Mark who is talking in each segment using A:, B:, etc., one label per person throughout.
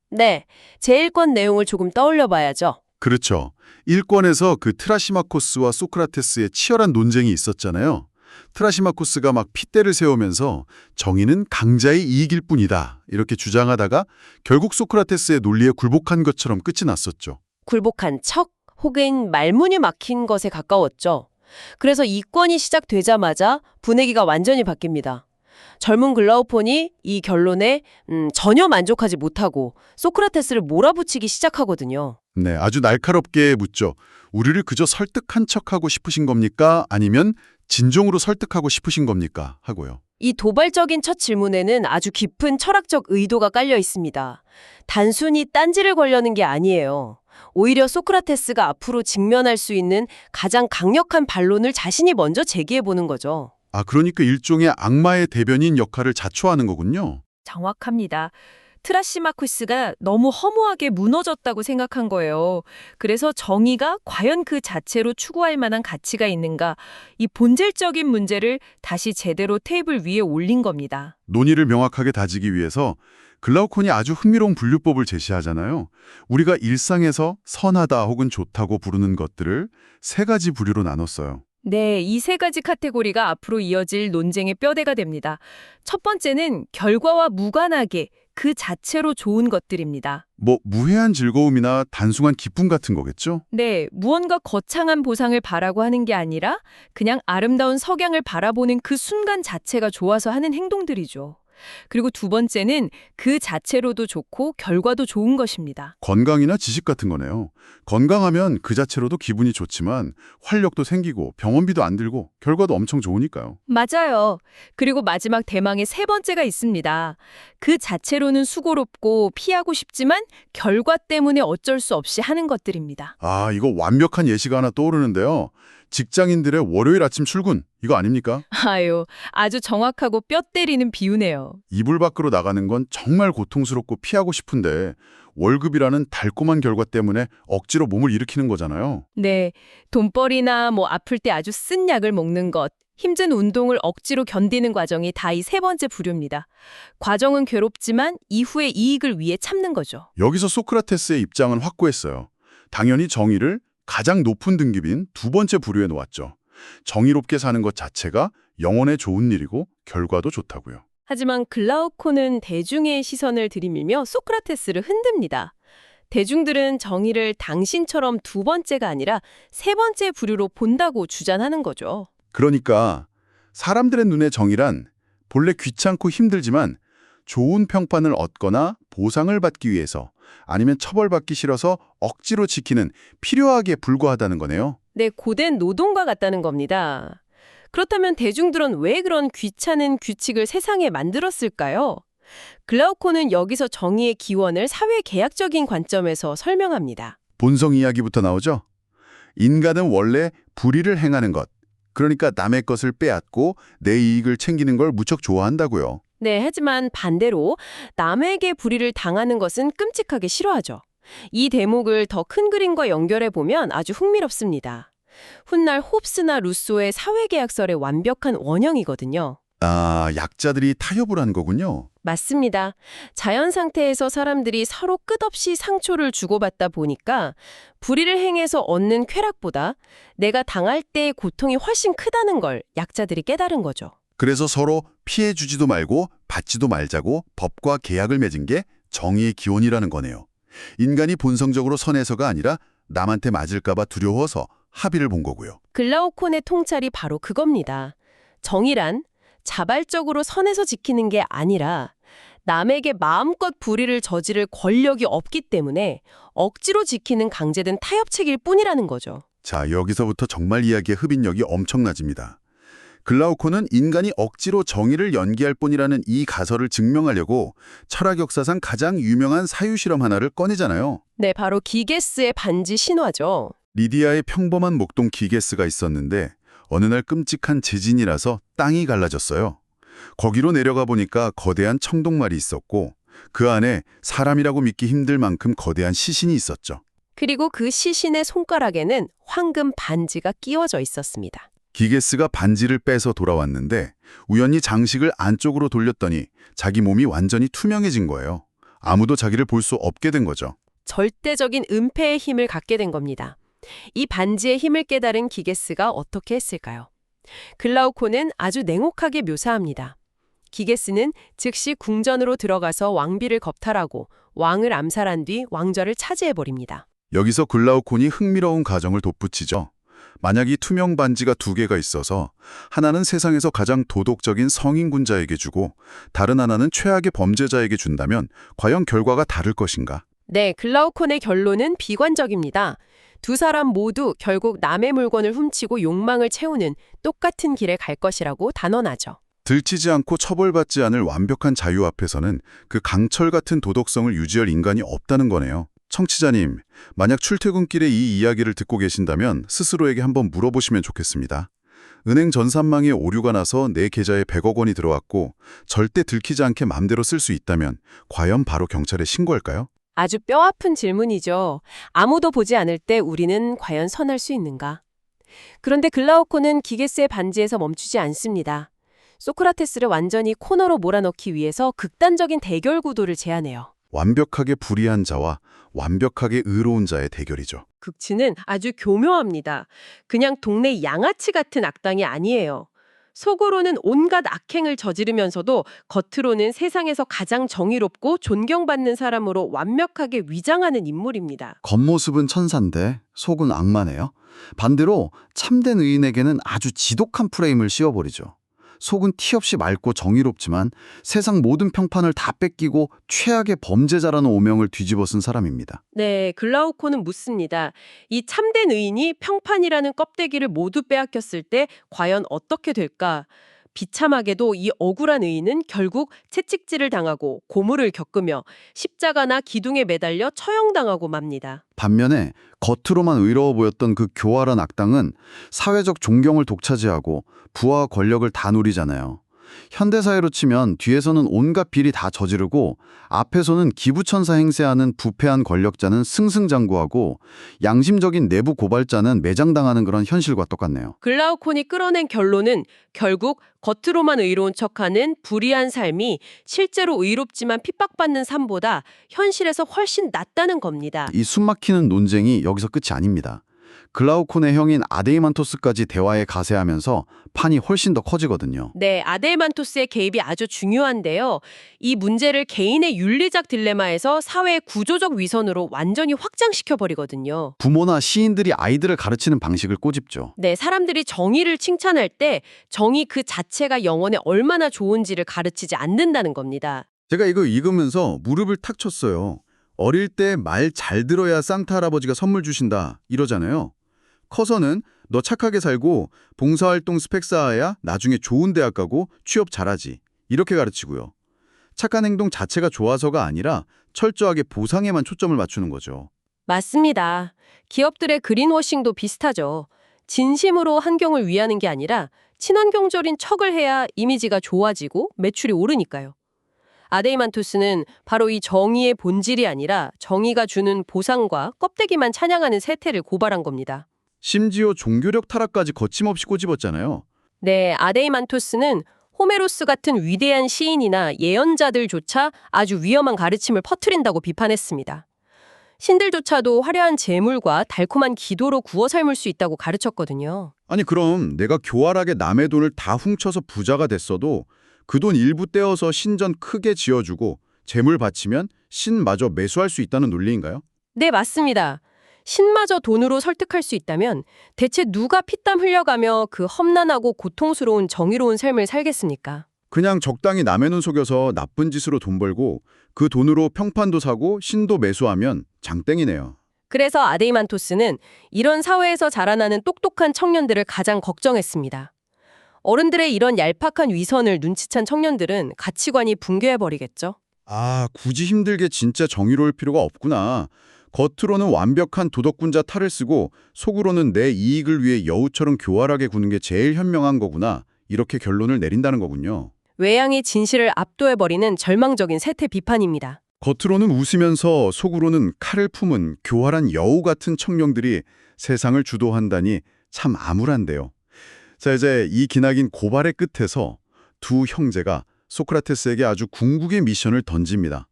A: 네, 제1권 내용을 조금 떠올려 봐야죠.
B: 그렇죠. 1권에서 그 트라시마코스와 소크라테스의 치열한 논쟁이 있었잖아요. 트라시마코스가 막 핏대를 세우면서 정의는 강자의 이익일 뿐이다 이렇게 주장하다가 결국 소크라테스의 논리에 굴복한 것처럼 끝이 났었죠.
A: 굴복한 척 혹은 말문이 막힌 것에 가까웠죠. 그래서 이 권이 시작되자마자 분위기가 완전히 바뀝니다. 젊은 글라우폰이 이 결론에 전혀 만족하지 못하고 소크라테스를 몰아붙이기 시작하거든요.
B: 네, 아주 날카롭게 묻죠. 우리를 그저 설득한 척하고 싶으신 겁니까? 아니면 진정으로 설득하고 싶으신 겁니까? 하고요.
A: 이 도발적인 첫 질문에는 아주 깊은 철학적 의도가 깔려 있습니다. 단순히 딴지를 걸려는 게 아니에요. 오히려 소크라테스가 앞으로 직면할 수 있는 가장 강력한 반론을 자신이 먼저 제기해보는 거죠.
B: 아, 그러니까 일종의 악마의 대변인 역할을 자초하는 거군요.
C: 정확합니다. 트라시마쿠스가 너무 허무하게 무너졌다고 생각한 거예요. 그래서 정의가 과연 그 자체로 추구할 만한 가치가 있는가, 이 본질적인 문제를 다시 제대로 테이블 위에 올린 겁니다.
B: 논의를 명확하게 다지기 위해서 글라우콘이 아주 흥미로운 분류법을 제시하잖아요. 우리가 일상에서 선하다 혹은 좋다고 부르는 것들을 세 가지 부류로 나눴어요.
C: 네, 이 세 가지 카테고리가 앞으로 이어질 논쟁의 뼈대가 됩니다. 첫 번째는 결과와 무관하게 그 자체로 좋은 것들입니다.
B: 뭐 무해한 즐거움이나 단순한 기쁨 같은 거겠죠?
C: 네, 무언가 거창한 보상을 바라고 하는 게 아니라 그냥 아름다운 석양을 바라보는 그 순간 자체가 좋아서 하는 행동들이죠. 그리고 두 번째는 그 자체로도 좋고 결과도 좋은 것입니다.
B: 건강이나 지식 같은 거네요. 건강하면 그 자체로도 기분이 좋지만 활력도 생기고 병원비도 안 들고 결과도 엄청 좋으니까요.
C: 맞아요. 그리고 마지막 대망의 세 번째가 있습니다. 그 자체로는 수고롭고 피하고 싶지만 결과 때문에 어쩔 수 없이 하는 것들입니다.
B: 아, 이거 완벽한 예시가 하나 떠오르는데요. 직장인들의 월요일 아침 출근, 이거 아닙니까?
C: 아유, 아주 정확하고 뼈 때리는 비유네요.
B: 이불 밖으로 나가는 건 정말 고통스럽고 피하고 싶은데 월급이라는 달콤한 결과 때문에 억지로 몸을 일으키는 거잖아요.
C: 네, 돈벌이나 아플 때 아주 쓴 약을 먹는 것, 힘든 운동을 억지로 견디는 과정이 다 이 세 번째 부류입니다. 과정은 괴롭지만 이후의 이익을 위해 참는 거죠.
B: 여기서 소크라테스의 입장은 확고했어요. 당연히 정의를 가장 높은 등급인 두 번째 부류에 놓았죠. 정의롭게 사는 것 자체가 영혼에 좋은 일이고 결과도 좋다고요.
A: 하지만 글라우콘은 대중의 시선을 들이밀며 소크라테스를 흔듭니다. 대중들은 정의를 당신처럼 두 번째가 아니라 세 번째 부류로 본다고 주장하는 거죠.
B: 그러니까 사람들의 눈에 정의란 본래 귀찮고 힘들지만 좋은 평판을 얻거나 보상을 받기 위해서 아니면 처벌받기 싫어서 억지로 지키는 필요하게 불과하다는 거네요.
A: 네, 고된 노동과 같다는 겁니다. 그렇다면 대중들은 왜 그런 귀찮은 규칙을 세상에 만들었을까요? 글라우콘은 여기서 정의의 기원을 사회계약적인 관점에서 설명합니다.
B: 본성 이야기부터 나오죠. 인간은 원래 불의를 행하는 것, 그러니까 남의 것을 빼앗고 내 이익을 챙기는 걸 무척 좋아한다고요.
A: 네, 하지만 반대로 남에게 불의를 당하는 것은 끔찍하게 싫어하죠. 이 대목을 더 큰 그림과 연결해 보면 아주 흥미롭습니다. 훗날 홉스나 루소의 사회계약설의 완벽한 원형이거든요.
B: 아, 약자들이 타협을 한 거군요.
A: 맞습니다. 자연 상태에서 사람들이 서로 끝없이 상처를 주고받다 보니까 불의를 행해서 얻는 쾌락보다 내가 당할 때의 고통이 훨씬 크다는 걸 약자들이 깨달은 거죠.
B: 그래서 서로 피해 주지도 말고 받지도 말자고 법과 계약을 맺은 게 정의의 기원이라는 거네요. 인간이 본성적으로 선해서가 아니라 남한테 맞을까 봐 두려워서 합의를 본 거고요.
A: 글라우콘의 통찰이 바로 그겁니다. 정의란 자발적으로 선에서 지키는 게 아니라 남에게 마음껏 불의를 저지를 권력이 없기 때문에 억지로 지키는 강제된 타협책일 뿐이라는 거죠.
B: 자, 여기서부터 정말 이야기의 흡인력이 엄청나집니다. 글라우콘은 인간이 억지로 정의를 연기할 뿐이라는 이 가설을 증명하려고 철학 역사상 가장 유명한 사유실험 하나를 꺼내잖아요.
A: 네, 바로 기게스의 반지 신화죠.
B: 리디아의 평범한 목동 기게스가 있었는데 어느 날 끔찍한 지진이라서 땅이 갈라졌어요. 거기로 내려가 보니까 거대한 청동말이 있었고 그 안에 사람이라고 믿기 힘들 만큼 거대한 시신이 있었죠.
A: 그리고 그 시신의 손가락에는 황금 반지가 끼워져 있었습니다.
B: 기게스가 반지를 빼서 돌아왔는데 우연히 장식을 안쪽으로 돌렸더니 자기 몸이 완전히 투명해진 거예요. 아무도 자기를 볼 수 없게 된 거죠.
A: 절대적인 은폐의 힘을 갖게 된 겁니다. 이 반지의 힘을 깨달은 기게스가 어떻게 했을까요? 글라우콘은 아주 냉혹하게 묘사합니다. 기게스는 즉시 궁전으로 들어가서 왕비를 겁탈하고 왕을 암살한 뒤 왕좌를 차지해버립니다.
B: 여기서 글라우콘이 흥미로운 가정을 덧붙이죠. 만약 이 투명 반지가 2개가 있어서 하나는 세상에서 가장 도덕적인 성인군자에게 주고 다른 하나는 최악의 범죄자에게 준다면 과연 결과가 다를 것인가?
A: 네, 글라우콘의 결론은 비관적입니다. 두 사람 모두 결국 남의 물건을 훔치고 욕망을 채우는 똑같은 길에 갈 것이라고 단언하죠.
B: 들치지 않고 처벌받지 않을 완벽한 자유 앞에서는 그 강철 같은 도덕성을 유지할 인간이 없다는 거네요. 청취자님, 만약 출퇴근길에 이 이야기를 듣고 계신다면 스스로에게 한번 물어보시면 좋겠습니다. 은행 전산망에 오류가 나서 내 계좌에 100억 원이 들어왔고 절대 들키지 않게 맘대로 쓸 수 있다면 과연 바로 경찰에 신고할까요?
A: 아주 뼈아픈 질문이죠. 아무도 보지 않을 때 우리는 과연 선할 수 있는가? 그런데 글라우콘은 기게스의 반지에서 멈추지 않습니다. 소크라테스를 완전히 코너로 몰아넣기 위해서 극단적인 대결 구도를 제안해요.
B: 완벽하게 불의한 자와 완벽하게 의로운 자의 대결이죠.
A: 극치는 아주 교묘합니다. 그냥 동네 양아치 같은 악당이 아니에요. 속으로는 온갖 악행을 저지르면서도 겉으로는 세상에서 가장 정의롭고 존경받는 사람으로 완벽하게 위장하는 인물입니다.
D: 겉모습은 천사인데 속은 악마네요. 반대로 참된 의인에게는 아주 지독한 프레임을 씌워버리죠. 속은 티 없이 맑고 정의롭지만 세상 모든 평판을 다 뺏기고 최악의 범죄자라는 오명을 뒤집어 쓴 사람입니다.
A: 네, 글라우콘은 묻습니다. 이 참된 의인이 평판이라는 껍데기를 모두 빼앗겼을 때 과연 어떻게 될까? 비참하게도 이 억울한 의인은 결국 채찍질을 당하고 고문을 겪으며 십자가나 기둥에 매달려 처형당하고 맙니다.
D: 반면에 겉으로만 의로워 보였던 그 교활한 악당은 사회적 존경을 독차지하고 부와 권력을 다 누리잖아요. 현대사회로 치면 뒤에서는 온갖 비리 다 저지르고 앞에서는 기부천사 행세하는 부패한 권력자는 승승장구하고 양심적인 내부 고발자는 매장당하는 그런 현실과 똑같네요.
A: 글라우콘이 끌어낸 결론은 결국 겉으로만 의로운 척하는 불의한 삶이 실제로 의롭지만 핍박받는 삶보다 현실에서 훨씬 낫다는 겁니다.
D: 이 숨막히는 논쟁이 여기서 끝이 아닙니다. 글라우콘의 형인 아데이만토스까지 대화에 가세하면서 판이 훨씬 더 커지거든요.
A: 네, 아데이만토스의 개입이 아주 중요한데요. 이 문제를 개인의 윤리적 딜레마에서 사회의 구조적 위선으로 완전히 확장시켜버리거든요.
D: 부모나 시인들이 아이들을 가르치는 방식을 꼬집죠.
A: 네, 사람들이 정의를 칭찬할 때 정의 그 자체가 영혼에 얼마나 좋은지를 가르치지 않는다는 겁니다.
B: 제가 이거 읽으면서 무릎을 탁 쳤어요. 어릴 때 말 잘 들어야 산타 할아버지가 선물 주신다 이러잖아요. 커서는 너 착하게 살고 봉사활동 스펙 쌓아야 나중에 좋은 대학 가고 취업 잘하지 이렇게 가르치고요. 착한 행동 자체가 좋아서가 아니라 철저하게 보상에만 초점을 맞추는 거죠.
A: 맞습니다. 기업들의 그린워싱도 비슷하죠. 진심으로 환경을 위하는 게 아니라 친환경적인 척을 해야 이미지가 좋아지고 매출이 오르니까요. 아데이만토스는 바로 이 정의의 본질이 아니라 정의가 주는 보상과 껍데기만 찬양하는 세태를 고발한 겁니다.
B: 심지어 종교력 타락까지 거침없이 꼬집었잖아요.
A: 네, 아데이만토스는 호메로스 같은 위대한 시인이나 예언자들조차 아주 위험한 가르침을 퍼뜨린다고 비판했습니다. 신들조차도 화려한 재물과 달콤한 기도로 구워 삶을 수 있다고 가르쳤거든요.
B: 아니 그럼 내가 교활하게 남의 돈을 다 훔쳐서 부자가 됐어도 그 돈 일부 떼어서 신전 크게 지어주고 재물 바치면 신마저 매수할 수 있다는 논리인가요?
A: 네, 맞습니다. 신마저 돈으로 설득할 수 있다면 대체 누가 피땀 흘려가며 그 험난하고 고통스러운 정의로운 삶을 살겠습니까?
B: 그냥 적당히 남의 눈 속여서 나쁜 짓으로 돈 벌고 그 돈으로 평판도 사고 신도 매수하면 장땡이네요.
A: 그래서 아데이만토스는 이런 사회에서 자라나는 똑똑한 청년들을 가장 걱정했습니다. 어른들의 이런 얄팍한 위선을 눈치챈 청년들은 가치관이 붕괴해버리겠죠.
B: 아, 굳이 힘들게 진짜 정의로울 필요가 없구나. 겉으로는 완벽한 도덕군자 탈을 쓰고 속으로는 내 이익을 위해 여우처럼 교활하게 구는 게 제일 현명한 거구나. 이렇게 결론을 내린다는 거군요.
A: 외양이 진실을 압도해버리는 절망적인 세태 비판입니다.
B: 겉으로는 웃으면서 속으로는 칼을 품은 교활한 여우 같은 청년들이 세상을 주도한다니 참 암울한데요. 자, 이제 이 기나긴 고발의 끝에서 두 형제가 소크라테스에게 아주 궁극의 미션을 던집니다.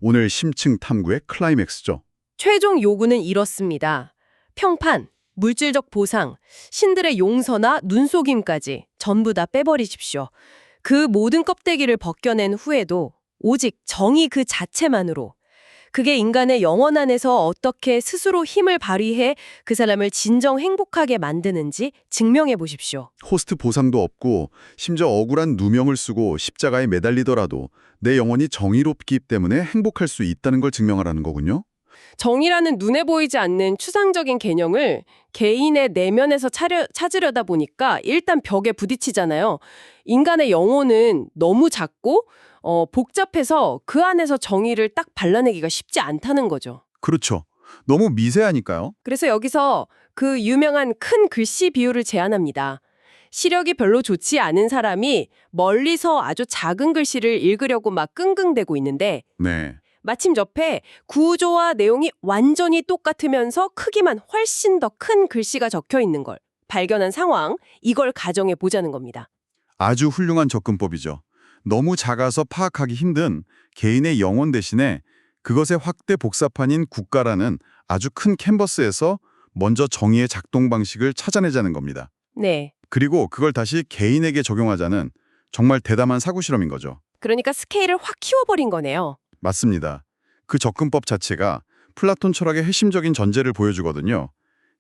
B: 오늘 심층 탐구의 클라이맥스죠.
A: 최종 요구는 이렇습니다. 평판, 물질적 보상, 신들의 용서나 눈속임까지 전부 다 빼버리십시오. 그 모든 껍데기를 벗겨낸 후에도 오직 정의 그 자체만으로, 그게 인간의 영혼 안에서 어떻게 스스로 힘을 발휘해 그 사람을 진정 행복하게 만드는지 증명해 보십시오.
B: 호스트 보상도 없고 심지어 억울한 누명을 쓰고 십자가에 매달리더라도 내 영혼이 정의롭기 때문에 행복할 수 있다는 걸 증명하라는 거군요.
A: 정의라는 눈에 보이지 않는 추상적인 개념을 개인의 내면에서 찾으려다 보니까 일단 벽에 부딪히잖아요. 인간의 영혼은 너무 작고 복잡해서 그 안에서 정의를 딱 발라내기가 쉽지 않다는 거죠.
B: 그렇죠. 너무 미세하니까요.
A: 그래서 여기서 그 유명한 큰 글씨 비유를 제안합니다. 시력이 별로 좋지 않은 사람이 멀리서 아주 작은 글씨를 읽으려고 막 끙끙대고 있는데
B: 네.
A: 마침 옆에 구조와 내용이 완전히 똑같으면서 크기만 훨씬 더 큰 글씨가 적혀 있는 걸 발견한 상황, 이걸 가정해 보자는 겁니다.
B: 아주 훌륭한 접근법이죠. 너무 작아서 파악하기 힘든 개인의 영혼 대신에 그것의 확대 복사판인 국가라는 아주 큰 캔버스에서 먼저 정의의 작동 방식을 찾아내자는 겁니다.
A: 네.
B: 그리고 그걸 다시 개인에게 적용하자는 정말 대담한 사고 실험인 거죠.
A: 그러니까 스케일을 확 키워버린 거네요.
B: 맞습니다. 그 접근법 자체가 플라톤 철학의 핵심적인 전제를 보여주거든요.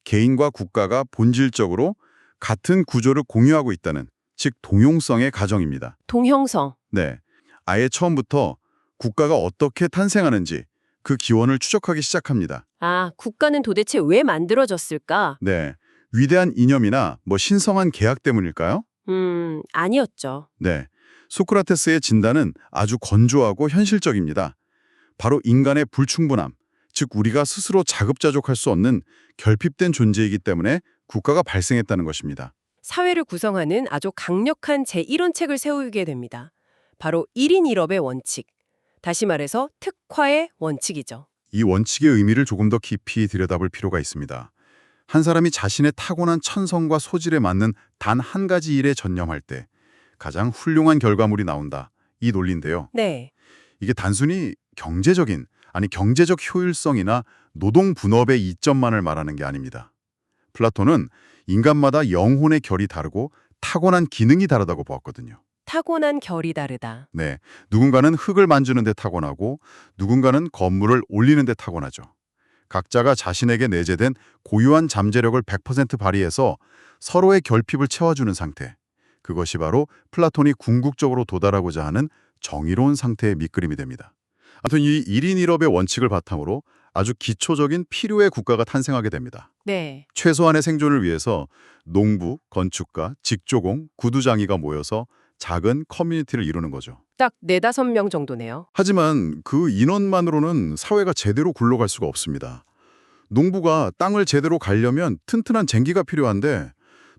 B: 개인과 국가가 본질적으로 같은 구조를 공유하고 있다는, 즉 동용성의 가정입니다.
A: 동형성.
B: 네, 아예 처음부터 국가가 어떻게 탄생하는지 그 기원을 추적하기 시작합니다.
A: 아, 국가는 도대체 왜 만들어졌을까?
B: 네, 위대한 이념이나 신성한 계약 때문일까요?
A: 아니었죠.
B: 네, 소크라테스의 진단은 아주 건조하고 현실적입니다. 바로 인간의 불충분함, 즉 우리가 스스로 자급자족할 수 없는 결핍된 존재이기 때문에 국가가 발생했다는 것입니다.
A: 사회를 구성하는 아주 강력한 제1원칙을 세우게 됩니다. 바로 1인 1업의 원칙. 다시 말해서 특화의 원칙이죠.
B: 이 원칙의 의미를 조금 더 깊이 들여다볼 필요가 있습니다. 한 사람이 자신의 타고난 천성과 소질에 맞는 단 한 가지 일에 전념할 때 가장 훌륭한 결과물이 나온다. 이 논리인데요.
A: 네.
B: 이게 단순히 경제적 효율성이나 노동 분업의 이점만을 말하는 게 아닙니다. 플라톤은 인간마다 영혼의 결이 다르고 타고난 기능이 다르다고 보았거든요.
A: 타고난 결이 다르다.
B: 네, 누군가는 흙을 만지는 데 타고나고 누군가는 건물을 올리는 데 타고나죠. 각자가 자신에게 내재된 고유한 잠재력을 100% 발휘해서 서로의 결핍을 채워주는 상태. 그것이 바로 플라톤이 궁극적으로 도달하고자 하는 정의로운 상태의 밑그림이 됩니다. 아무튼 이 1인 1업의 원칙을 바탕으로 아주 기초적인 필요의 국가가 탄생하게 됩니다.
A: 네.
B: 최소한의 생존을 위해서 농부, 건축가, 직조공, 구두장이가 모여서 작은 커뮤니티를 이루는 거죠.
A: 딱 4-5명 정도네요.
B: 하지만 그 인원만으로는 사회가 제대로 굴러갈 수가 없습니다. 농부가 땅을 제대로 갈려면 튼튼한 쟁기가 필요한데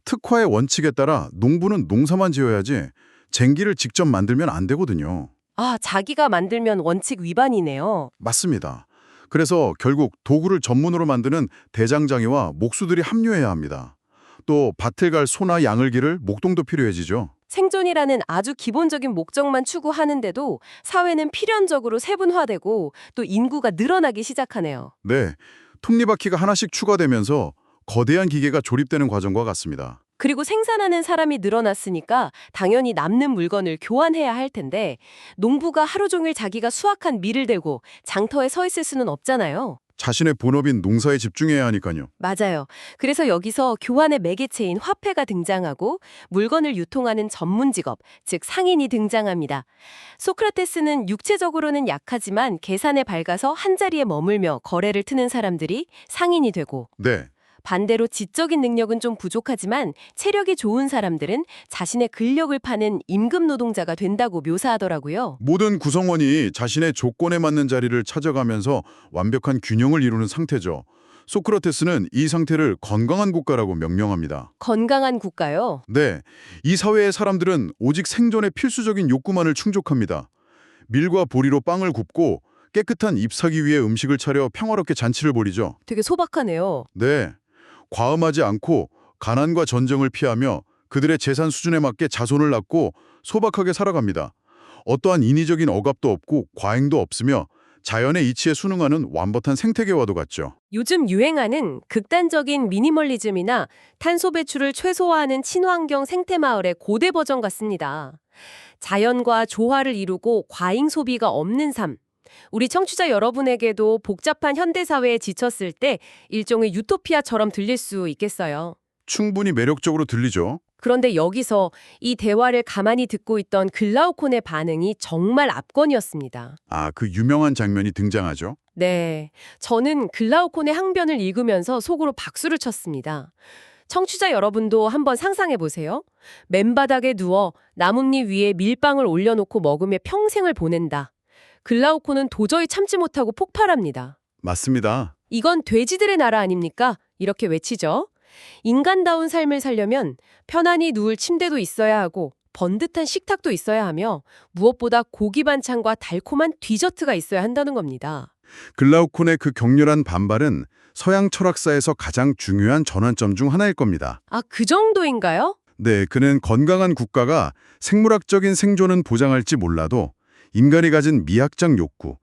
B: 특화의 원칙에 따라 농부는 농사만 지어야지 쟁기를 직접 만들면 안 되거든요.
A: 아, 자기가 만들면 원칙 위반이네요.
B: 맞습니다. 그래서 결국 도구를 전문으로 만드는 대장장이와 목수들이 합류해야 합니다. 또 밭을 갈 소나 양을 기를 목동도 필요해지죠.
A: 생존이라는 아주 기본적인 목적만 추구하는데도 사회는 필연적으로 세분화되고 또 인구가 늘어나기 시작하네요.
B: 네, 톱니바퀴가 하나씩 추가되면서 거대한 기계가 조립되는 과정과 같습니다.
A: 그리고 생산하는 사람이 늘어났으니까 당연히 남는 물건을 교환해야 할 텐데 농부가 하루 종일 자기가 수확한 밀을 들고 장터에 서 있을 수는 없잖아요.
B: 자신의 본업인 농사에 집중해야 하니까요.
A: 맞아요. 그래서 여기서 교환의 매개체인 화폐가 등장하고 물건을 유통하는 전문 직업, 즉 상인이 등장합니다. 소크라테스는 육체적으로는 약하지만 계산에 밝아서 한자리에 머물며 거래를 트는 사람들이 상인이 되고
B: 네,
A: 반대로 지적인 능력은 좀 부족하지만 체력이 좋은 사람들은 자신의 근력을 파는 임금 노동자가 된다고 묘사하더라고요.
B: 모든 구성원이 자신의 조건에 맞는 자리를 찾아가면서 완벽한 균형을 이루는 상태죠. 소크라테스는 이 상태를 건강한 국가라고 명명합니다.
A: 건강한 국가요?
B: 네, 이 사회의 사람들은 오직 생존의 필수적인 욕구만을 충족합니다. 밀과 보리로 빵을 굽고 깨끗한 잎사귀 위에 음식을 차려 평화롭게 잔치를 벌이죠.
A: 되게 소박하네요.
B: 네, 과음하지 않고 가난과 전쟁을 피하며 그들의 재산 수준에 맞게 자손을 낳고 소박하게 살아갑니다. 어떠한 인위적인 억압도 없고 과잉도 없으며 자연의 이치에 순응하는 완벽한 생태계와도 같죠.
A: 요즘 유행하는 극단적인 미니멀리즘이나 탄소 배출을 최소화하는 친환경 생태마을의 고대 버전 같습니다. 자연과 조화를 이루고 과잉 소비가 없는 삶. 우리 청취자 여러분에게도 복잡한 현대사회에 지쳤을 때 일종의 유토피아처럼 들릴 수 있겠어요.
B: 충분히 매력적으로 들리죠.
A: 그런데 여기서 이 대화를 가만히 듣고 있던 글라우콘의 반응이 정말 압권이었습니다.
B: 아, 그 유명한 장면이 등장하죠.
A: 네, 저는 글라우콘의 항변을 읽으면서 속으로 박수를 쳤습니다. 청취자 여러분도 한번 상상해 보세요. 맨바닥에 누워 나뭇잎 위에 밀빵을 올려놓고 먹으며 평생을 보낸다. 글라우콘은 도저히 참지 못하고 폭발합니다.
B: 맞습니다.
A: 이건 돼지들의 나라 아닙니까? 이렇게 외치죠. 인간다운 삶을 살려면 편안히 누울 침대도 있어야 하고 번듯한 식탁도 있어야 하며 무엇보다 고기 반찬과 달콤한 디저트가 있어야 한다는 겁니다.
B: 글라우콘의 그 격렬한 반발은 서양 철학사에서 가장 중요한 전환점 중 하나일 겁니다.
A: 아, 그 정도인가요?
B: 네, 그는 건강한 국가가 생물학적인 생존은 보장할지 몰라도 인간이 가진 미학적 욕구,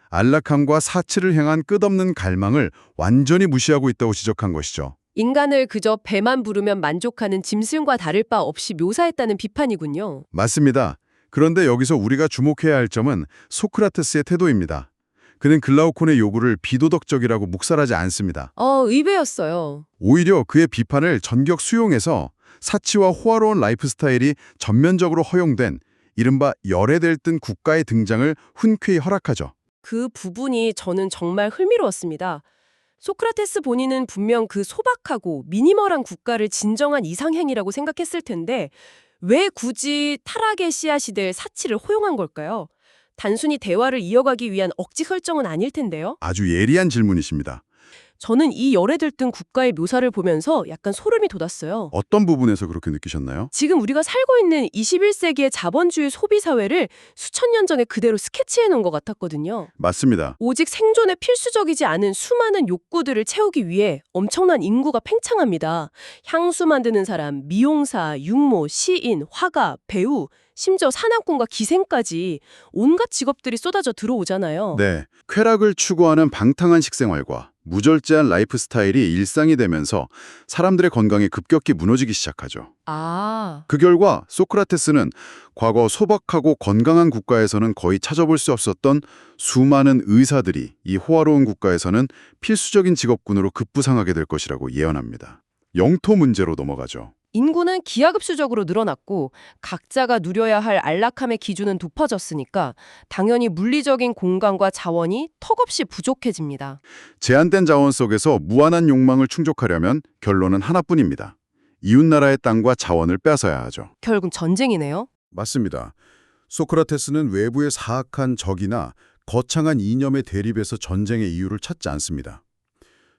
B: 안락함과 사치를 향한 끝없는 갈망을 완전히 무시하고 있다고 지적한 것이죠.
A: 인간을 그저 배만 부르면 만족하는 짐승과 다를 바 없이 묘사했다는 비판이군요.
B: 맞습니다. 그런데 여기서 우리가 주목해야 할 점은 소크라테스의 태도입니다. 그는 글라우콘의 요구를 비도덕적이라고 묵살하지 않습니다.
A: 의외였어요.
B: 오히려 그의 비판을 전격 수용해서 사치와 호화로운 라이프 스타일이 전면적으로 허용된 이른바 열애될 듯 국가의 등장을 흔쾌히 허락하죠.
A: 그 부분이 저는 정말 흥미로웠습니다. 소크라테스 본인은 분명 그 소박하고 미니멀한 국가를 진정한 이상행위라고 생각했을 텐데 왜 굳이 타락의 씨앗이 될 사치를 허용한 걸까요? 단순히 대화를 이어가기 위한 억지 설정은 아닐 텐데요.
B: 아주 예리한 질문이십니다.
A: 저는 이 열애들 등 국가의 묘사를 보면서 약간 소름이 돋았어요.
B: 어떤 부분에서 그렇게 느끼셨나요?
A: 지금 우리가 살고 있는 21세기의 자본주의 소비 사회를 수천 년 전에 그대로 스케치해 놓은 것 같았거든요.
B: 맞습니다.
A: 오직 생존에 필수적이지 않은 수많은 욕구들을 채우기 위해 엄청난 인구가 팽창합니다. 향수 만드는 사람, 미용사, 육모, 시인, 화가, 배우, 심지어 사냥꾼과 기생까지 온갖 직업들이 쏟아져 들어오잖아요.
B: 네, 쾌락을 추구하는 방탕한 식생활과 무절제한 라이프 스타일이 일상이 되면서 사람들의 건강이 급격히 무너지기 시작하죠.
A: 아,
B: 그 결과 소크라테스는 과거 소박하고 건강한 국가에서는 거의 찾아볼 수 없었던 수많은 의사들이 이 호화로운 국가에서는 필수적인 직업군으로 급부상하게 될 것이라고 예언합니다. 영토 문제로 넘어가죠.
A: 인구는 기하급수적으로 늘어났고 각자가 누려야 할 안락함의 기준은 높아졌으니까 당연히 물리적인 공간과 자원이 턱없이 부족해집니다.
B: 제한된 자원 속에서 무한한 욕망을 충족하려면 결론은 하나뿐입니다. 이웃나라의 땅과 자원을 뺏어야 하죠.
A: 결국 전쟁이네요.
B: 맞습니다. 소크라테스는 외부의 사악한 적이나 거창한 이념의 대립에서 전쟁의 이유를 찾지 않습니다.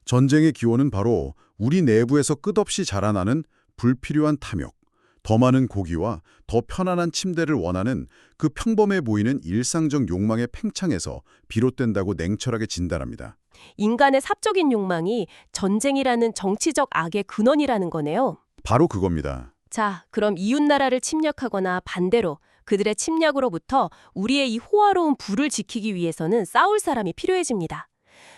B: 전쟁의 기원은 바로 우리 내부에서 끝없이 자라나는 불필요한 탐욕, 더 많은 고기와 더 편안한 침대를 원하는 그 평범해 보이는 일상적 욕망의 팽창에서 비롯된다고 냉철하게 진단합니다.
A: 인간의 사적인 욕망이 전쟁이라는 정치적 악의 근원이라는 거네요.
B: 바로 그겁니다.
A: 자, 그럼 이웃나라를 침략하거나 반대로 그들의 침략으로부터 우리의 이 호화로운 부를 지키기 위해서는 싸울 사람이 필요해집니다.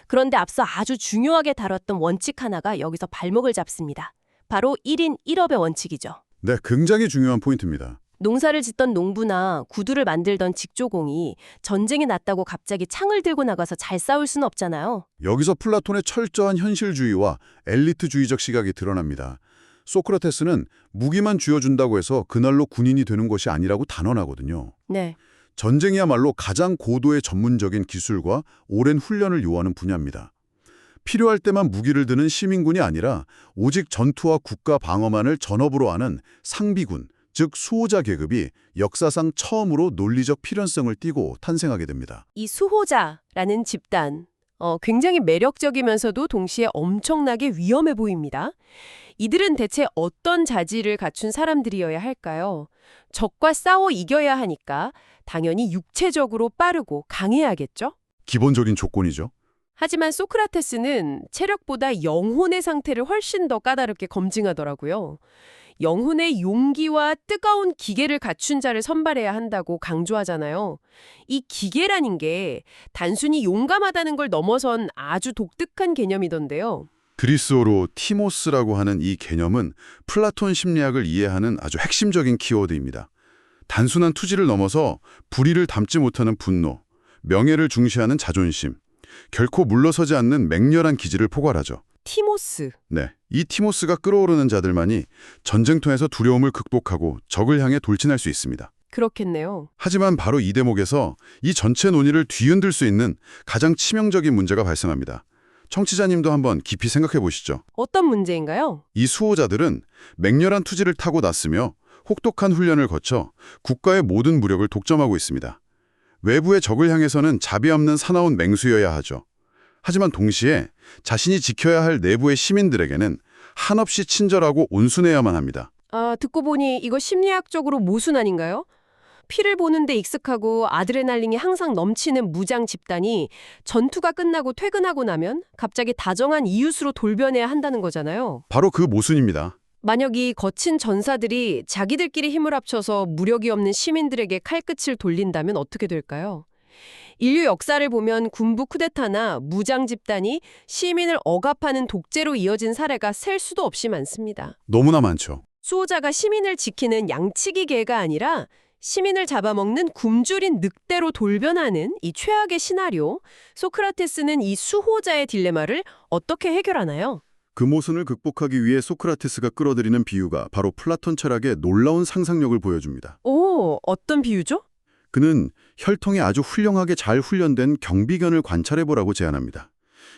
A: 그런데 앞서 아주 중요하게 다뤘던 원칙 하나가 여기서 발목을 잡습니다. 바로 1인 1업의 원칙이죠.
B: 네, 굉장히 중요한 포인트입니다.
A: 농사를 짓던 농부나 구두를 만들던 직조공이 전쟁이 났다고 갑자기 창을 들고 나가서 잘 싸울 수는 없잖아요.
B: 여기서 플라톤의 철저한 현실주의와 엘리트주의적 시각이 드러납니다. 소크라테스는 무기만 쥐어준다고 해서 그날로 군인이 되는 것이 아니라고 단언하거든요.
A: 네.
B: 전쟁이야말로 가장 고도의 전문적인 기술과 오랜 훈련을 요하는 분야입니다. 필요할 때만 무기를 드는 시민군이 아니라 오직 전투와 국가 방어만을 전업으로 하는 상비군, 즉 수호자 계급이 역사상 처음으로 논리적 필연성을 띠고 탄생하게 됩니다.
A: 이 수호자라는 집단, 굉장히 매력적이면서도 동시에 엄청나게 위험해 보입니다. 이들은 대체 어떤 자질을 갖춘 사람들이어야 할까요? 적과 싸워 이겨야 하니까 당연히 육체적으로 빠르고 강해야겠죠?
B: 기본적인 조건이죠.
A: 하지만 소크라테스는 체력보다 영혼의 상태를 훨씬 더 까다롭게 검증하더라고요. 영혼의 용기와 뜨거운 기계를 갖춘 자를 선발해야 한다고 강조하잖아요. 이 기계라는 게 단순히 용감하다는 걸 넘어선 아주 독특한 개념이던데요.
B: 그리스어로 티모스라고 하는 이 개념은 플라톤 심리학을 이해하는 아주 핵심적인 키워드입니다. 단순한 투지를 넘어서 불의를 담지 못하는 분노, 명예를 중시하는 자존심, 결코 물러서지 않는 맹렬한 기질을 포괄하죠.
A: 티모스.
B: 네, 이 티모스가 끌어오르는 자들만이 전쟁터에서 두려움을 극복하고 적을 향해 돌진할 수 있습니다.
A: 그렇겠네요.
B: 하지만 바로 이 대목에서 이 전체 논의를 뒤흔들 수 있는 가장 치명적인 문제가 발생합니다. 청취자님도 한번 깊이 생각해 보시죠.
A: 어떤 문제인가요?
B: 이 수호자들은 맹렬한 투지를 타고 났으며 혹독한 훈련을 거쳐 국가의 모든 무력을 독점하고 있습니다. 외부의 적을 향해서는 자비 없는 사나운 맹수여야 하죠. 하지만 동시에 자신이 지켜야 할 내부의 시민들에게는 한없이 친절하고 온순해야만 합니다.
A: 아, 듣고 보니 이거 심리학적으로 모순 아닌가요? 피를 보는데 익숙하고 아드레날린이 항상 넘치는 무장 집단이 전투가 끝나고 퇴근하고 나면 갑자기 다정한 이웃으로 돌변해야 한다는 거잖아요.
B: 바로 그 모순입니다.
A: 만약 이 거친 전사들이 자기들끼리 힘을 합쳐서 무력이 없는 시민들에게 칼끝을 돌린다면 어떻게 될까요? 인류 역사를 보면 군부 쿠데타나 무장 집단이 시민을 억압하는 독재로 이어진 사례가 셀 수도 없이 많습니다.
B: 너무나 많죠.
A: 수호자가 시민을 지키는 양치기 개가 아니라 시민을 잡아먹는 굶주린 늑대로 돌변하는 이 최악의 시나리오, 소크라테스는 이 수호자의 딜레마를 어떻게 해결하나요?
B: 그 모순을 극복하기 위해 소크라테스가 끌어들이는 비유가 바로 플라톤 철학의 놀라운 상상력을 보여줍니다.
A: 오, 어떤 비유죠?
B: 그는 혈통이 아주 훌륭하게 잘 훈련된 경비견을 관찰해보라고 제안합니다.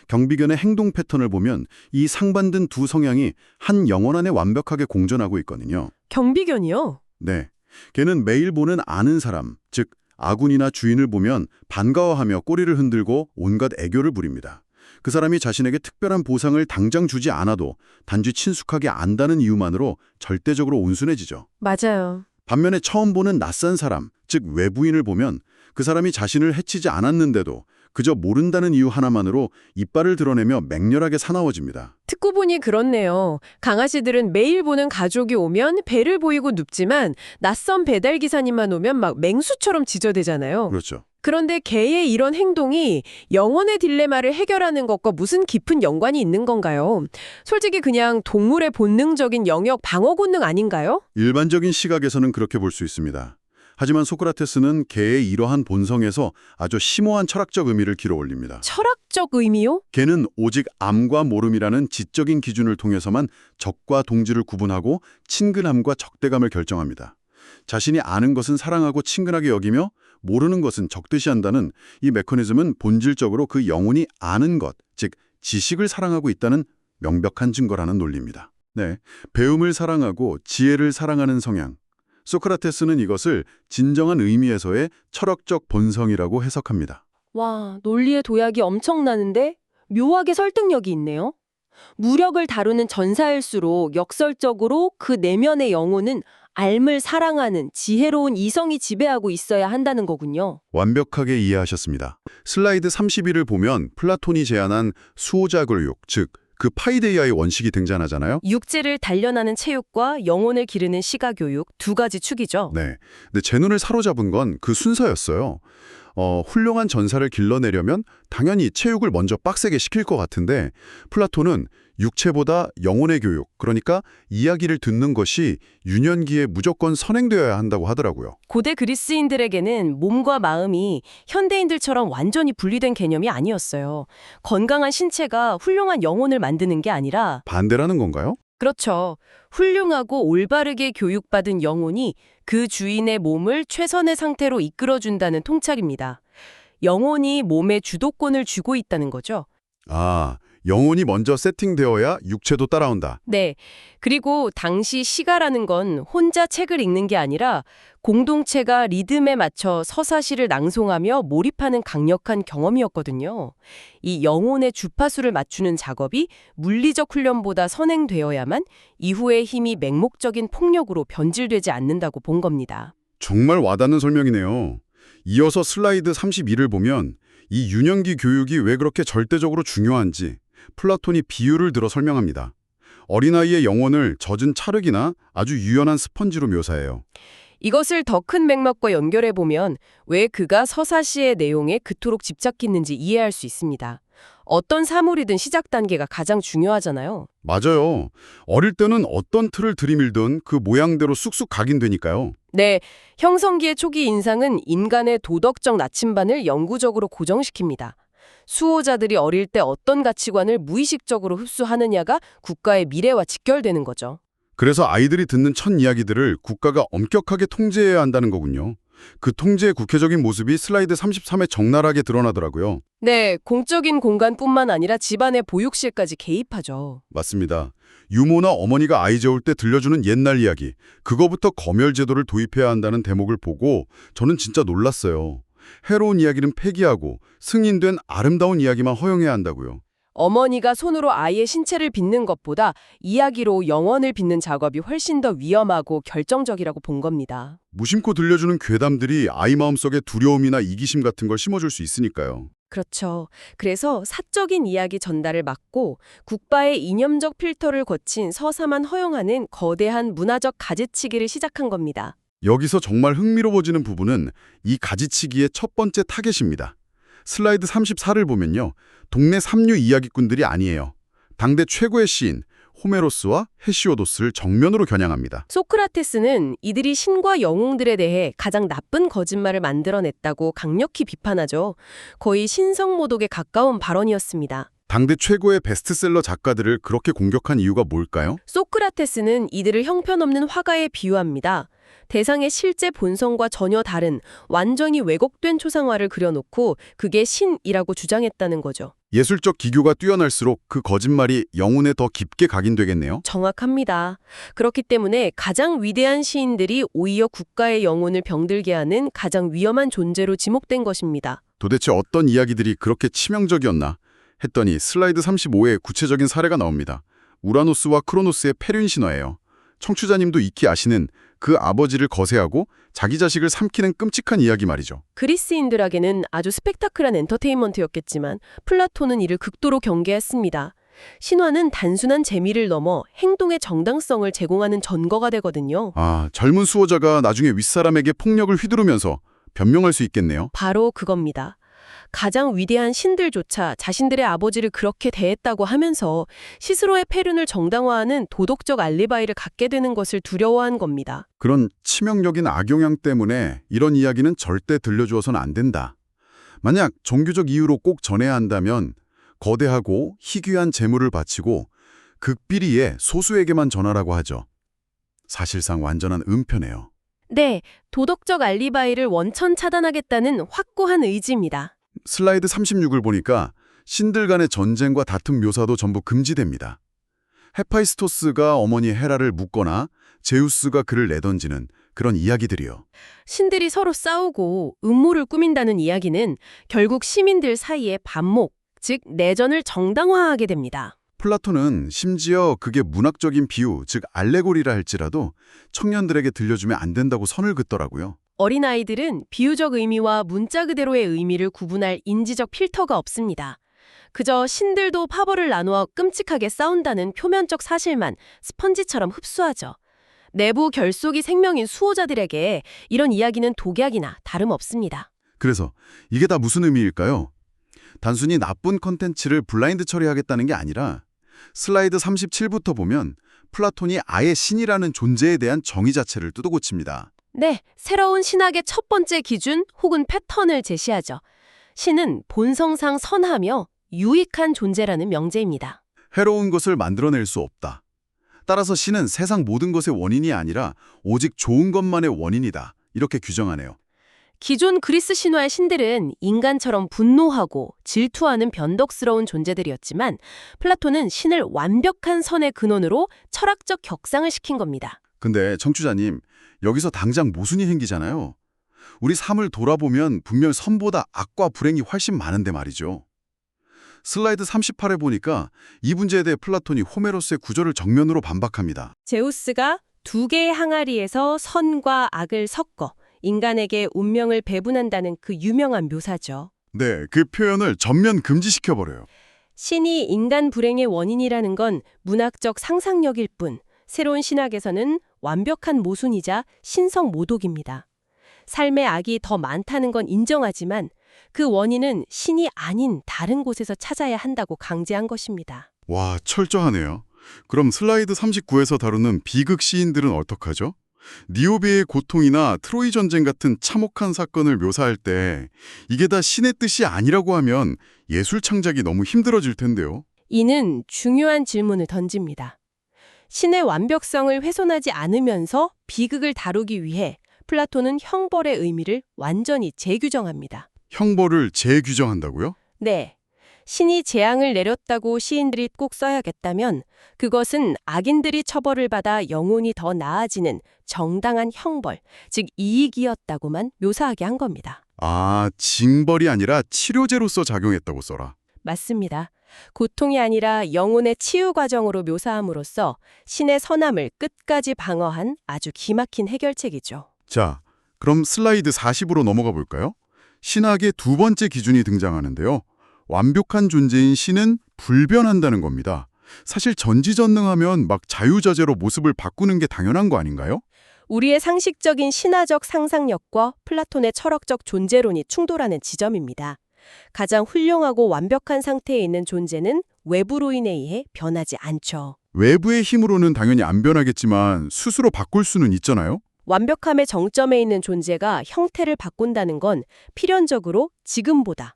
B: 경비견의 행동 패턴을 보면 이 상반된 두 성향이 한 영혼 안에 완벽하게 공존하고 있거든요.
A: 경비견이요?
B: 네. 걔는 매일 보는 아는 사람, 즉 아군이나 주인을 보면 반가워하며 꼬리를 흔들고 온갖 애교를 부립니다. 그 사람이 자신에게 특별한 보상을 당장 주지 않아도 단지 친숙하게 안다는 이유만으로 절대적으로 온순해지죠.
A: 맞아요.
B: 반면에 처음 보는 낯선 사람, 즉 외부인을 보면 그 사람이 자신을 해치지 않았는데도 그저 모른다는 이유 하나만으로 이빨을 드러내며 맹렬하게 사나워집니다.
A: 듣고 보니 그렇네요. 강아지들은 매일 보는 가족이 오면 배를 보이고 눕지만 낯선 배달기사님만 오면 막 맹수처럼 지저대잖아요.
B: 그렇죠.
A: 그런데 개의 이런 행동이 영혼의 딜레마를 해결하는 것과 무슨 깊은 연관이 있는 건가요? 솔직히 그냥 동물의 본능적인 영역 방어 본능 아닌가요?
B: 일반적인 시각에서는 그렇게 볼 수 있습니다. 하지만 소크라테스는 개의 이러한 본성에서 아주 심오한 철학적 의미를 길어 올립니다.
A: 철학적 의미요?
B: 개는 오직 암과 모름이라는 지적인 기준을 통해서만 적과 동지를 구분하고 친근함과 적대감을 결정합니다. 자신이 아는 것은 사랑하고 친근하게 여기며 모르는 것은 적대시한다는 이 메커니즘은 본질적으로 그 영혼이 아는 것, 즉 지식을 사랑하고 있다는 명백한 증거라는 논리입니다. 네, 배움을 사랑하고 지혜를 사랑하는 성향. 소크라테스는 이것을 진정한 의미에서의 철학적 본성이라고 해석합니다.
A: 와, 논리의 도약이 엄청나는데 묘하게 설득력이 있네요. 무력을 다루는 전사일수록 역설적으로 그 내면의 영혼은 알 사랑하는 지혜로운 이성이 지배하고 있어야 한다는 거군요.
B: 완벽하게 이해하셨습니다. 슬라이드 31을 보면 플라톤이 제안한 수호자 교육, 즉 그 파이데이아의 원칙이 등장하잖아요.
A: 육체를 단련하는 체육과 영혼을 기르는 시가교육 두 가지 축이죠.
B: 네. 근데 제 눈을 사로잡은 건 그 순서였어요. 훌륭한 전사를 길러내려면 당연히 체육을 먼저 빡세게 시킬 것 같은데 플라톤은 육체보다 영혼의 교육, 그러니까 이야기를 듣는 것이 유년기에 무조건 선행되어야 한다고 하더라고요.
A: 고대 그리스인들에게는 몸과 마음이 현대인들처럼 완전히 분리된 개념이 아니었어요. 건강한 신체가 훌륭한 영혼을 만드는 게 아니라
B: 반대라는 건가요?
A: 그렇죠. 훌륭하고 올바르게 교육받은 영혼이 그 주인의 몸을 최선의 상태로 이끌어준다는 통찰입니다. 영혼이 몸에 주도권을 쥐고 있다는 거죠.
B: 아, 영혼이 먼저 세팅되어야 육체도 따라온다.
A: 네. 그리고 당시 시가라는 건 혼자 책을 읽는 게 아니라 공동체가 리듬에 맞춰 서사시를 낭송하며 몰입하는 강력한 경험이었거든요. 이 영혼의 주파수를 맞추는 작업이 물리적 훈련보다 선행되어야만 이후의 힘이 맹목적인 폭력으로 변질되지 않는다고 본 겁니다.
B: 정말 와닿는 설명이네요. 이어서 슬라이드 32를 보면 이 유년기 교육이 왜 그렇게 절대적으로 중요한지 플라톤이 비유를 들어 설명합니다. 어린아이의 영혼을 젖은 찰흙이나 아주 유연한 스펀지로 묘사해요.
A: 이것을 더 큰 맥락과 연결해 보면 왜 그가 서사시의 내용에 그토록 집착했는지 이해할 수 있습니다. 어떤 사물이든 시작 단계가 가장 중요하잖아요.
B: 맞아요. 어릴 때는 어떤 틀을 들이밀든 그 모양대로 쑥쑥 각인되니까요.
A: 네, 형성기의 초기 인상은 인간의 도덕적 나침반을 영구적으로 고정시킵니다. 수호자들이 어릴 때 어떤 가치관을 무의식적으로 흡수하느냐가 국가의 미래와 직결되는 거죠.
B: 그래서 아이들이 듣는 첫 이야기들을 국가가 엄격하게 통제해야 한다는 거군요. 그 통제의 구체적인 모습이 슬라이드 33에 적나라하게 드러나더라고요.
A: 네, 공적인 공간뿐만 아니라 집안의 보육실까지 개입하죠.
B: 맞습니다. 유모나 어머니가 아이 재울 때 들려주는 옛날 이야기, 그거부터 검열제도를 도입해야 한다는 대목을 보고 저는 진짜 놀랐어요. 해로운 이야기는 폐기하고 승인된 아름다운 이야기만 허용해야 한다고요.
A: 어머니가 손으로 아이의 신체를 빚는 것보다 이야기로 영혼을 빚는 작업이 훨씬 더 위험하고 결정적이라고 본 겁니다.
B: 무심코 들려주는 괴담들이 아이 마음속에 두려움이나 이기심 같은 걸 심어줄 수 있으니까요.
A: 그렇죠. 그래서 사적인 이야기 전달을 막고 국가의 이념적 필터를 거친 서사만 허용하는 거대한 문화적 가지치기를 시작한 겁니다.
B: 여기서 정말 흥미로워지는 부분은 이 가지치기의 첫 번째 타겟입니다. 슬라이드 34를 보면요. 동네 삼류 이야기꾼들이 아니에요. 당대 최고의 시인 호메로스와 헤시오도스를 정면으로 겨냥합니다.
A: 소크라테스는 이들이 신과 영웅들에 대해 가장 나쁜 거짓말을 만들어냈다고 강력히 비판하죠. 거의 신성모독에 가까운 발언이었습니다.
B: 당대 최고의 베스트셀러 작가들을 그렇게 공격한 이유가 뭘까요?
A: 소크라테스는 이들을 형편없는 화가에 비유합니다. 대상의 실제 본성과 전혀 다른 완전히 왜곡된 초상화를 그려놓고 그게 신이라고 주장했다는 거죠.
B: 예술적 기교가 뛰어날수록 그 거짓말이 영혼에 더 깊게 각인되겠네요.
A: 정확합니다. 그렇기 때문에 가장 위대한 시인들이 오히려 국가의 영혼을 병들게 하는 가장 위험한 존재로 지목된 것입니다.
B: 도대체 어떤 이야기들이 그렇게 치명적이었나 했더니 슬라이드 35에 구체적인 사례가 나옵니다. 우라노스와 크로노스의 폐륜 신화예요. 청취자님도 익히 아시는 그 아버지를 거세하고 자기 자식을 삼키는 끔찍한 이야기 말이죠.
A: 그리스인들에게는 아주 스펙타클한 엔터테인먼트였겠지만 플라톤은 이를 극도로 경계했습니다. 신화는 단순한 재미를 넘어 행동의 정당성을 제공하는 전거가 되거든요.
B: 젊은 수호자가 나중에 윗사람에게 폭력을 휘두르면서 변명할 수 있겠네요.
A: 바로 그겁니다. 가장 위대한 신들조차 자신들의 아버지를 그렇게 대했다고 하면서 스스로의 폐륜을 정당화하는 도덕적 알리바이를 갖게 되는 것을 두려워한 겁니다.
B: 그런 치명적인 악영향 때문에 이런 이야기는 절대 들려주어서는 안 된다. 만약 종교적 이유로 꼭 전해야 한다면 거대하고 희귀한 재물을 바치고 극비리에 소수에게만 전하라고 하죠. 사실상 완전한 은폐네요.
A: 네, 도덕적 알리바이를 원천 차단하겠다는 확고한 의지입니다.
B: 슬라이드 36을 보니까 신들 간의 전쟁과 다툼 묘사도 전부 금지됩니다. 헤파이스토스가 어머니 헤라를 묶거나 제우스가 그를 내던지는 그런 이야기들이요.
A: 신들이 서로 싸우고 음모를 꾸민다는 이야기는 결국 시민들 사이의 반목, 즉 내전을 정당화하게 됩니다.
B: 플라톤은 심지어 그게 문학적인 비유, 즉 알레고리라 할지라도 청년들에게 들려주면 안 된다고 선을 긋더라고요.
A: 어린아이들은 비유적 의미와 문자 그대로의 의미를 구분할 인지적 필터가 없습니다. 그저 신들도 파벌을 나누어 끔찍하게 싸운다는 표면적 사실만 스펀지처럼 흡수하죠. 내부 결속이 생명인 수호자들에게 이런 이야기는 독약이나 다름없습니다.
B: 그래서 이게 다 무슨 의미일까요? 단순히 나쁜 컨텐츠를 블라인드 처리하겠다는 게 아니라 슬라이드 37부터 보면 플라톤이 아예 신이라는 존재에 대한 정의 자체를 뜯어고칩니다.
A: 네, 새로운 신학의 첫 번째 기준 혹은 패턴을 제시하죠. 신은 본성상 선하며 유익한 존재라는 명제입니다.
B: 해로운 것을 만들어낼 수 없다. 따라서 신은 세상 모든 것의 원인이 아니라 오직 좋은 것만의 원인이다. 이렇게 규정하네요.
A: 기존 그리스 신화의 신들은 인간처럼 분노하고 질투하는 변덕스러운 존재들이었지만 플라톤은 신을 완벽한 선의 근원으로 철학적 격상을 시킨 겁니다.
B: 근데 청취자님, 여기서 당장 모순이 생기잖아요. 우리 삶을 돌아보면 분명 선보다 악과 불행이 훨씬 많은데 말이죠. 슬라이드 38에 보니까 이 문제에 대해 플라톤이 호메로스의 구절을 정면으로 반박합니다.
A: 제우스가 두 개의 항아리에서 선과 악을 섞어 인간에게 운명을 배분한다는 그 유명한 묘사죠.
B: 네, 그 표현을 전면 금지시켜버려요.
A: 신이 인간 불행의 원인이라는 건 문학적 상상력일 뿐, 새로운 신학에서는 완벽한 모순이자 신성 모독입니다. 삶의 악이 더 많다는 건 인정하지만 그 원인은 신이 아닌 다른 곳에서 찾아야 한다고 강제한 것입니다.
B: 와, 철저하네요. 그럼 슬라이드 39에서 다루는 비극 시인들은 어떡하죠? 니오베의 고통이나 트로이 전쟁 같은 참혹한 사건을 묘사할 때 이게 다 신의 뜻이 아니라고 하면 예술 창작이 너무 힘들어질 텐데요.
A: 이는 중요한 질문을 던집니다. 신의 완벽성을 훼손하지 않으면서 비극을 다루기 위해 플라톤은 형벌의 의미를 완전히 재규정합니다.
B: 형벌을 재규정한다고요?
A: 네. 신이 재앙을 내렸다고 시인들이 꼭 써야겠다면 그것은 악인들이 처벌을 받아 영혼이 더 나아지는 정당한 형벌, 즉 이익이었다고만 묘사하게 한 겁니다.
B: 아, 징벌이 아니라 치료제로서 작용했다고 써라.
A: 맞습니다. 고통이 아니라 영혼의 치유 과정으로 묘사함으로써 신의 선함을 끝까지 방어한 아주 기막힌 해결책이죠.
B: 자, 그럼 슬라이드 40으로 넘어가 볼까요? 신학의 두 번째 기준이 등장하는데요. 완벽한 존재인 신은 불변한다는 겁니다. 사실 전지전능하면 막 자유자재로 모습을 바꾸는 게 당연한 거 아닌가요?
A: 우리의 상식적인 신화적 상상력과 플라톤의 철학적 존재론이 충돌하는 지점입니다. 가장 훌륭하고 완벽한 상태에 있는 존재는 외부로 인해 변하지 않죠.
B: 외부의 힘으로는 당연히 안 변하겠지만 스스로 바꿀 수는 있잖아요.
A: 완벽함의 정점에 있는 존재가 형태를 바꾼다는 건 필연적으로 지금보다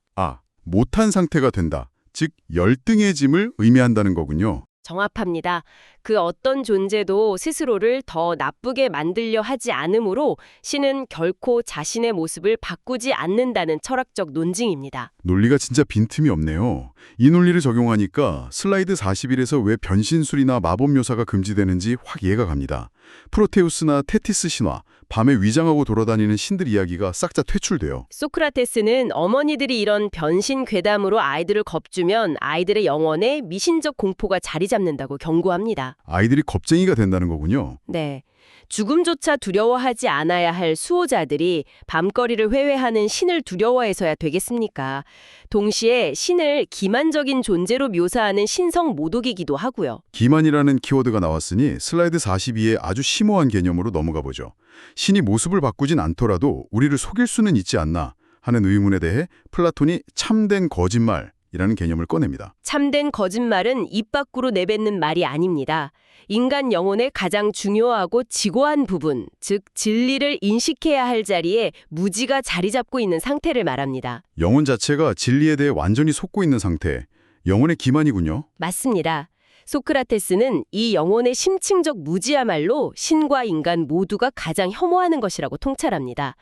B: 못한 상태가 된다. 즉 열등해짐을 의미한다는 거군요.
A: 정합합니다. 그 어떤 존재도 스스로를 더 나쁘게 만들려 하지 않으므로 신은 결코 자신의 모습을 바꾸지 않는다는 철학적 논증입니다.
B: 논리가 진짜 빈틈이 없네요. 이 논리를 적용하니까 슬라이드 41에서 왜 변신술이나 마법 묘사가 금지되는지 확 이해가 갑니다. 프로테우스나 테티스 신화, 밤에 위장하고 돌아다니는 신들 이야기가 싹 다 퇴출돼요.
A: 소크라테스는 어머니들이 이런 변신 괴담으로 아이들을 겁주면 아이들의 영혼에 미신적 공포가 자리 잡는다고 경고합니다.
B: 아이들이 겁쟁이가 된다는 거군요.
A: 네. 죽음조차 두려워하지 않아야 할 수호자들이 밤거리를 회회하는 신을 두려워해서야 되겠습니까? 동시에 신을 기만적인 존재로 묘사하는 신성 모독이기도 하고요.
B: 기만이라는 키워드가 나왔으니 슬라이드 42의 아주 심오한 개념으로 넘어가 보죠. 신이 모습을 바꾸진 않더라도 우리를 속일 수는 있지 않나 하는 의문에 대해 플라톤이 참된 거짓말이라는 개념을 꺼냅니다.
A: 참된 거짓말은 입 밖으로 내뱉는 말이 아닙니다. 인간 영혼의 가장 중요하고 지고한 부분, 즉 진리를 인식해야 할 자리에 무지가 자리 잡고 있는 상태를 말합니다.
B: 영혼 자체가 진리에 대해 완전히 속고 있는 상태, 영혼의 기만이군요.
A: 맞습니다. 소크라테스는 이 영혼의 심층적 무지야말로 신과 인간 모두가 가장 혐오하는 것이라고 통찰합니다.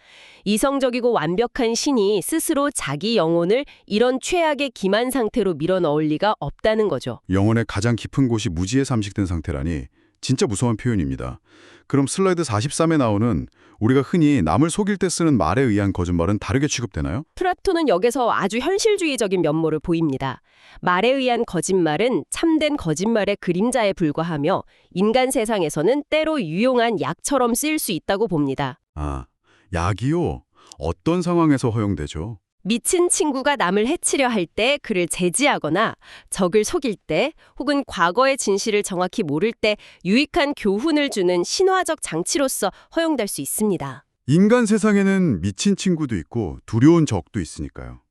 A: 이성적이고 완벽한 신이 스스로 자기 영혼을 이런 최악의 기만 상태로 밀어넣을 리가 없다는 거죠.
B: 영혼의 가장 깊은 곳이 무지에 삼식된 상태라니 진짜 무서운 표현입니다. 그럼 슬라이드 43에 나오는 우리가 흔히 남을 속일 때 쓰는 말에 의한 거짓말은 다르게 취급되나요?
A: 플라톤은 여기서 아주 현실주의적인 면모를 보입니다. 말에 의한 거짓말은 참된 거짓말의 그림자에 불과하며 인간 세상에서는 때로 유용한 약처럼 쓰일 수 있다고 봅니다.
B: 아, 약이요? 어떤 상황에서 허용되죠?
A: 미친 친구가 남을 해치려 할 때 그를 제지하거나 적을 속일 때 혹은 과거의 진실을 정확히 모를 때 유익한 교훈을 주는 신화적 장치로서 허용될 수 있습니다.
B: 인간 세상에는 미친 친구도 있고 두려운 적도 있으니까요.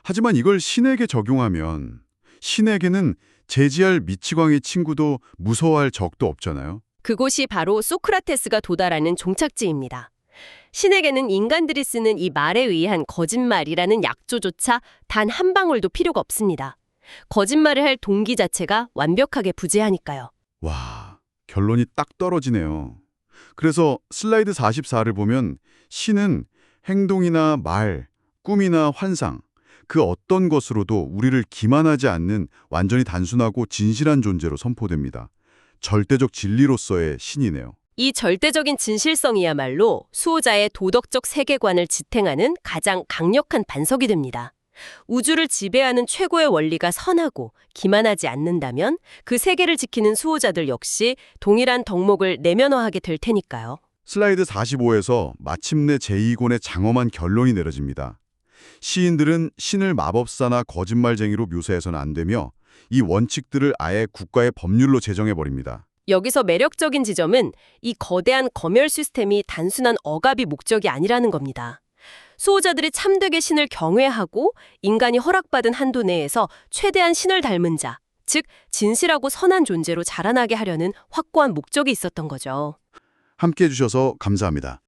B: 하지만 이걸 신에게 적용하면 신에게는 제지할 미치광이 친구도 무서워할 적도 없잖아요.
A: 그곳이 바로 소크라테스가 도달하는 종착지입니다. 신에게는 인간들이 쓰는 이 말에 의한 거짓말이라는 약조조차 단 한 방울도 필요가 없습니다. 거짓말을 할 동기 자체가 완벽하게 부재하니까요.
B: 와, 결론이 딱 떨어지네요. 그래서 슬라이드 44를 보면 신은 행동이나 말, 꿈이나 환상, 그 어떤 것으로도 우리를 기만하지 않는 완전히 단순하고 진실한 존재로 선포됩니다. 절대적 진리로서의 신이네요.
A: 이 절대적인 진실성이야말로 수호자의 도덕적 세계관을 지탱하는 가장 강력한 반석이 됩니다. 우주를 지배하는 최고의 원리가 선하고 기만하지 않는다면 그 세계를 지키는 수호자들 역시 동일한 덕목을 내면화하게 될 테니까요.
B: 슬라이드 45에서 마침내 제2권의 장엄한 결론이 내려집니다. 시인들은 신을 마법사나 거짓말쟁이로 묘사해서는 안 되며 이 원칙들을 아예 국가의 법률로 제정해버립니다.
A: 여기서 매력적인 지점은 이 거대한 검열 시스템이 단순한 억압이 목적이 아니라는 겁니다. 수호자들이 참되게 신을 경외하고 인간이 허락받은 한도 내에서 최대한 신을 닮은 자, 즉 진실하고 선한 존재로 자라나게 하려는 확고한 목적이 있었던 거죠.
B: 함께해 주셔서 감사합니다.